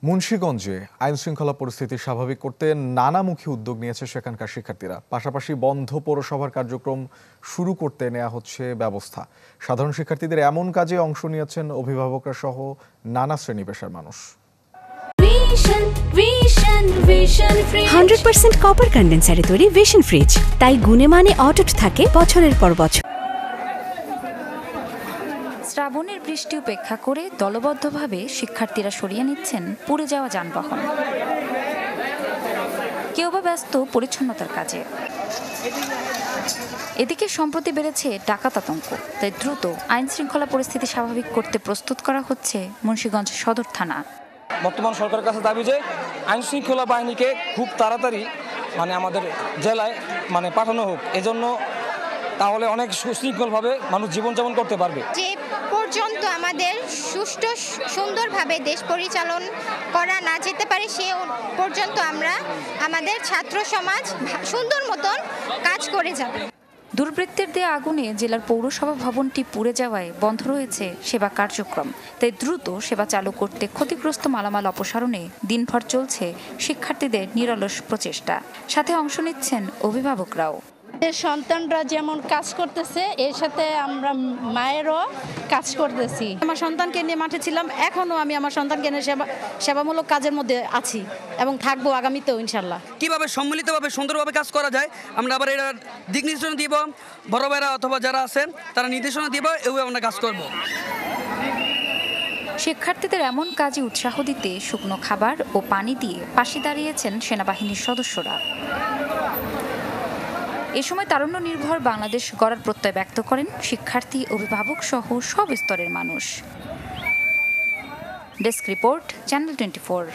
মুন্সিগঞ্জে আইনশৃঙ্খলা পরিস্থিতি স্বাভাবিক করতে নানামুখী উদ্যোগ নিয়েছে সেখানকার শিক্ষার্থীরা। পাশাপাশি বন্ধ পৌরসভার কার্যক্রম শুরু করতে নেওয়া হচ্ছে ব্যবস্থা। সাধারণ শিক্ষার্থীদের এমন কাজে অংশ নিয়েছেন অভিভাবকরা সহ নানা শ্রেণী পেশার মানুষ। 100% কপার কন্ডেন্সারে তৈরি ভিশন ফ্রিজ, তাই গুণে মানে অটুট থাকে বছরের পর বছর। শ্রাবণের বৃষ্টি উপেক্ষা করে দলবদ্ধভাবে শিক্ষার্থীরা সরিয়ে নিচ্ছেন পুড়ে যাওয়া যানবাহন। কেউ বা ব্যস্ত পরিচ্ছন্নতার কাজে। এদিকে সম্প্রতি বেড়েছে ডাকাত আতঙ্ক, তাই দ্রুত আইন শৃঙ্খলা পরিস্থিতি স্বাভাবিক করতে প্রস্তুত করা হচ্ছে মুন্সিগঞ্জ সদর থানা। বর্তমান সরকারের কাছে দাবি যে আইন শৃঙ্খলা বাহিনীকে খুব তাড়াতাড়ি আমাদের জেলায় পাঠানো হোক, এজন্য তাহলে অনেক সুশৃঙ্খলভাবে মানুষ জীবনযাপন করতে পারবে। যে পর্যন্ত আমাদের সুষ্ঠু সুন্দরভাবে দেশ পরিচালন করা না যেতে পারে সে পর্যন্ত আমরা আমাদের ছাত্র সমাজ সুন্দর মতন কাজ করে যাব। দুর্বৃত্তের দেয়া আগুনে জেলার পৌরসভা ভবনটি পুড়ে যাওয়ায় বন্ধ রয়েছে সেবা কার্যক্রম, তাই দ্রুত সেবা চালু করতে ক্ষতিগ্রস্ত মালামাল অপসারণে দিনভর চলছে শিক্ষার্থীদের নিরলস প্রচেষ্টা। সাথে অংশ নিচ্ছেন অভিভাবকরাও। সন্তানরা যেমন কাজ করতেছে এর সাথে আমরা মায়েরও কাজ করতেছি। আমার সন্তানকে নিয়ে মাঠে ছিলাম, এখনো আমি আমার সন্তানকে নিয়ে সেবামূলক কাজের মধ্যে আছি এবং থাকবো আগামীতেও ইনশাল্লাহ। কিভাবে সম্মিলিতভাবে সুন্দরভাবে কাজ করা যায় আমরা আবার এর দিক নির্দেশনা দিব, বড় ভাইরা অথবা যারা আছেন তারা নির্দেশনা দিব, এভাবে আমরা কাজ করব। শিক্ষার্থীদের এমন কাজে উৎসাহ দিতে শুকনো খাবার ও পানি দিয়ে পাশে দাঁড়িয়েছেন সেনাবাহিনীর সদস্যরা। এ সময় তারুণ্য নির্ভর বাংলাদেশ গড়ার প্রত্যয় ব্যক্ত করেন শিক্ষার্থী, অভিভাবক সহ সব স্তরের মানুষ। Desk report, channel 24।